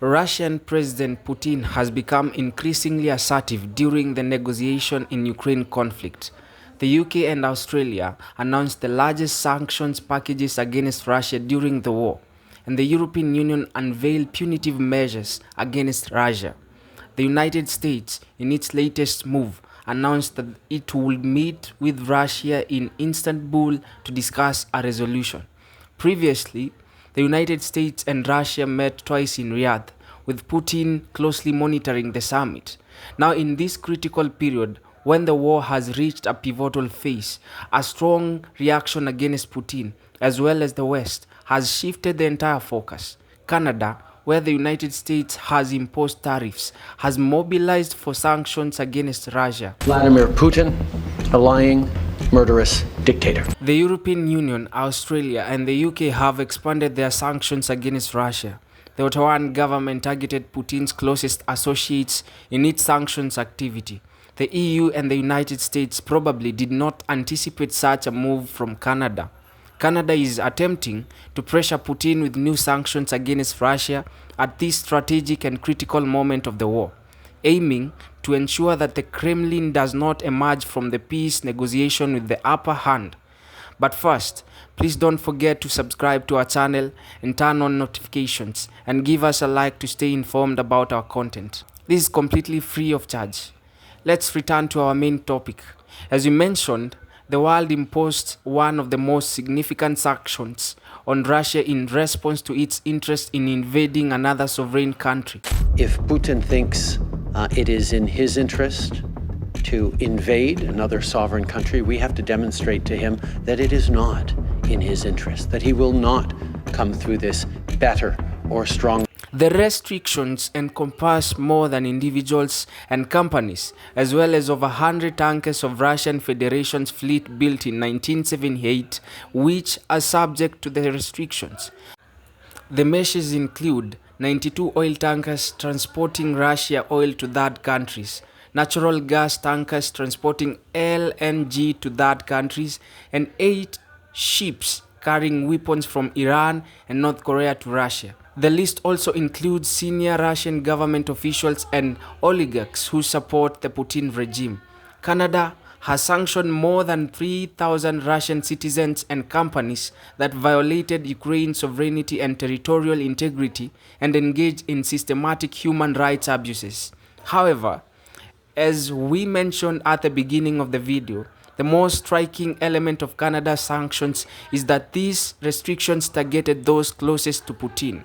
Russian President Putin has become increasingly assertive during the negotiation in Ukraine conflict. The UK and Australia announced the largest sanctions packages against Russia during the war, and the European Union unveiled punitive measures against Russia. The United States, in its latest move, announced that it would meet with Russia in Istanbul to discuss a resolution. Previously, the United States and Russia met twice in Riyadh, with Putin closely monitoring the summit. Now, in this critical period, when the war has reached a pivotal phase, a strong reaction against Putin, as well as the West, has shifted the entire focus. Canada, where the United States has imposed tariffs, has mobilized for sanctions against Russia. Vladimir Putin, a lying, murderous dictator. The European Union, Australia, and the UK have expanded their sanctions against Russia. The Ottawan government targeted Putin's closest associates in its sanctions activity. The EU and the United States probably did not anticipate such a move from Canada. Canada is attempting to pressure Putin with new sanctions against Russia at this strategic and critical moment of the war, aiming to ensure that the Kremlin does not emerge from the peace negotiation with the upper hand. But first, please don't forget to subscribe to our channel and turn on notifications and give us a like to stay informed about our content. This is completely free of charge. Let's return to our main topic. As we mentioned, the world imposed one of the most significant sanctions on Russia in response to its interest in invading another sovereign country. If Putin thinks it is in his interest to invade another sovereign country, we have to demonstrate to him that it is not in his interest, that he will not come through this better or stronger. The restrictions encompass more than individuals and companies, as well as over 100 tankers of Russian Federation's fleet built in 1978, which are subject to the restrictions. The measures include 92 oil tankers transporting Russia oil to third countries, natural gas tankers transporting LNG to third countries, and 8 ships carrying weapons from Iran and North Korea to Russia. The list also includes senior Russian government officials and oligarchs who support the Putin regime. Canada has sanctioned more than 3,000 Russian citizens and companies that violated Ukraine's sovereignty and territorial integrity and engaged in systematic human rights abuses. However, as we mentioned at the beginning of the video, the most striking element of Canada's sanctions is that these restrictions targeted those closest to Putin.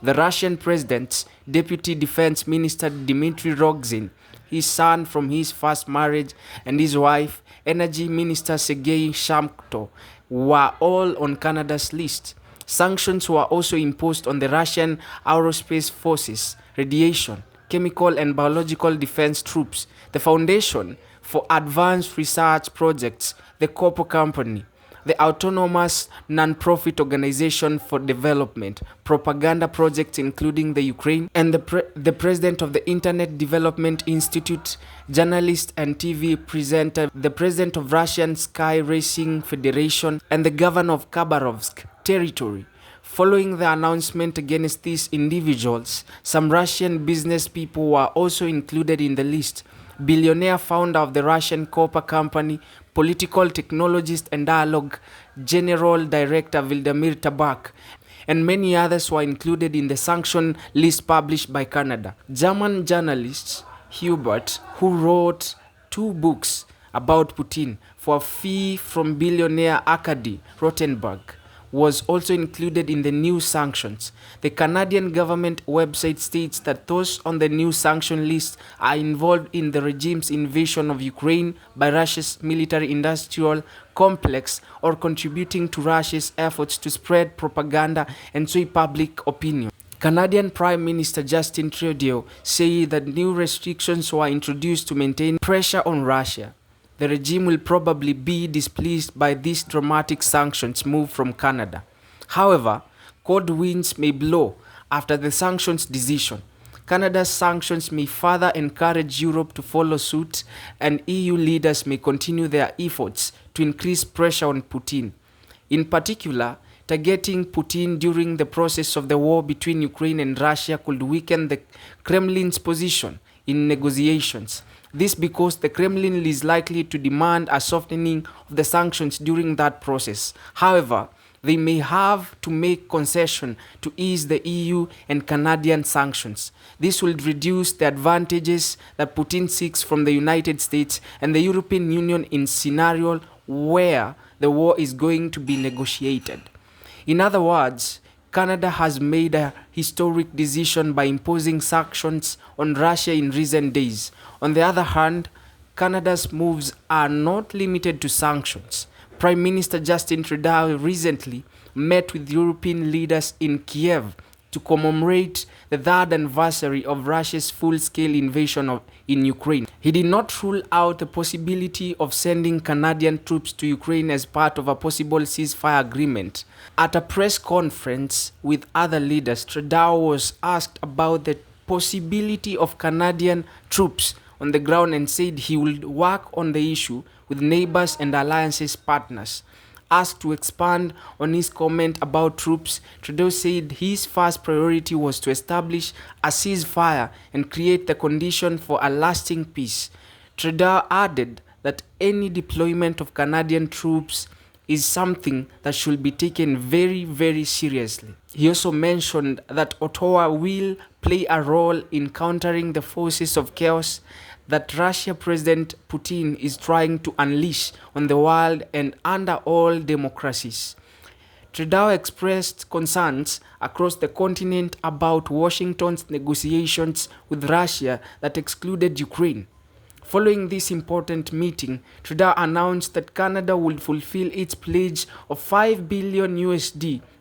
The Russian president's deputy defense minister Dmitry Rogozin, his son from his first marriage, and his wife, energy minister Sergei Shamkto, were all on Canada's list. Sanctions were also imposed on the Russian aerospace forces, radiation, chemical and biological defense troops, the Foundation for Advanced Research Projects, the Corpo Company, the Autonomous Non-Profit Organization for Development, propaganda projects including the Ukraine, and the president of the Internet Development Institute, journalist and TV presenter, the president of Russian Sky Racing Federation, and the governor of Khabarovsk territory. Following the announcement against these individuals, some Russian business people were also included in the list. Billionaire founder of the Russian Copper Company, political technologist and dialogue general director Vladimir Tabak, and many others were included in the sanction list published by Canada. German journalist Hubert, who wrote 2 books about Putin for a fee from billionaire Arkady Rotenberg, was also included in the new sanctions. The Canadian government website states that those on the new sanction list are involved in the regime's invasion of Ukraine by Russia's military-industrial complex or contributing to Russia's efforts to spread propaganda and sway public opinion. Canadian Prime Minister Justin Trudeau said that new restrictions were introduced to maintain pressure on Russia. The regime will probably be displeased by this dramatic sanctions move from Canada. However, cold winds may blow after the sanctions decision. Canada's sanctions may further encourage Europe to follow suit, and EU leaders may continue their efforts to increase pressure on Putin. In particular, targeting Putin during the process of the war between Ukraine and Russia could weaken the Kremlin's position in negotiations. This because the Kremlin is likely to demand a softening of the sanctions during that process. However, they may have to make concession to ease the EU and Canadian sanctions. This will reduce the advantages that Putin seeks from the United States and the European Union in scenario where the war is going to be negotiated. In other words, Canada has made a historic decision by imposing sanctions on Russia in recent days. On the other hand, Canada's moves are not limited to sanctions. Prime Minister Justin Trudeau recently met with European leaders in Kiev to commemorate the third anniversary of Russia's full-scale invasion in Ukraine. He did not rule out the possibility of sending Canadian troops to Ukraine as part of a possible ceasefire agreement. At a press conference with other leaders, Trudeau was asked about the possibility of Canadian troops on the ground and said he would work on the issue with neighbors and alliances partners. Asked to expand on his comment about troops, Trudeau said his first priority was to establish a ceasefire and create the condition for a lasting peace. Trudeau added that any deployment of Canadian troops is something that should be taken very, very seriously. He also mentioned that Ottawa will play a role in countering the forces of chaos that Russia President Putin is trying to unleash on the world and under all democracies. Trudeau expressed concerns across the continent about Washington's negotiations with Russia that excluded Ukraine. Following this important meeting, Trudeau announced that Canada would fulfill its pledge of $5 billion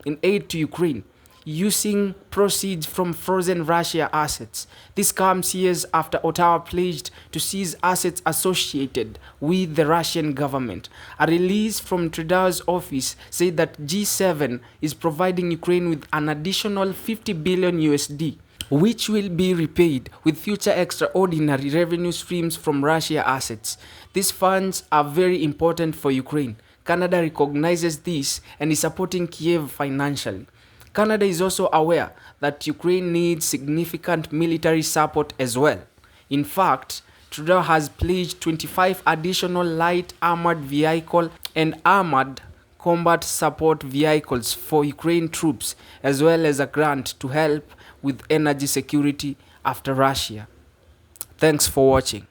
in aid to Ukraine, using proceeds from frozen Russia assets. This comes years after Ottawa pledged to seize assets associated with the Russian government. A release from Trudeau's office said that G7 is providing Ukraine with an additional $50 billion, which will be repaid with future extraordinary revenue streams from Russia assets. These funds are very important for Ukraine. Canada recognizes this and is supporting Kiev financially. Canada is also aware that Ukraine needs significant military support as well. In fact, Trudeau has pledged 25 additional light armored vehicle and armored combat support vehicles for Ukraine troops, as well as a grant to help with energy security after Russia. Thanks for watching.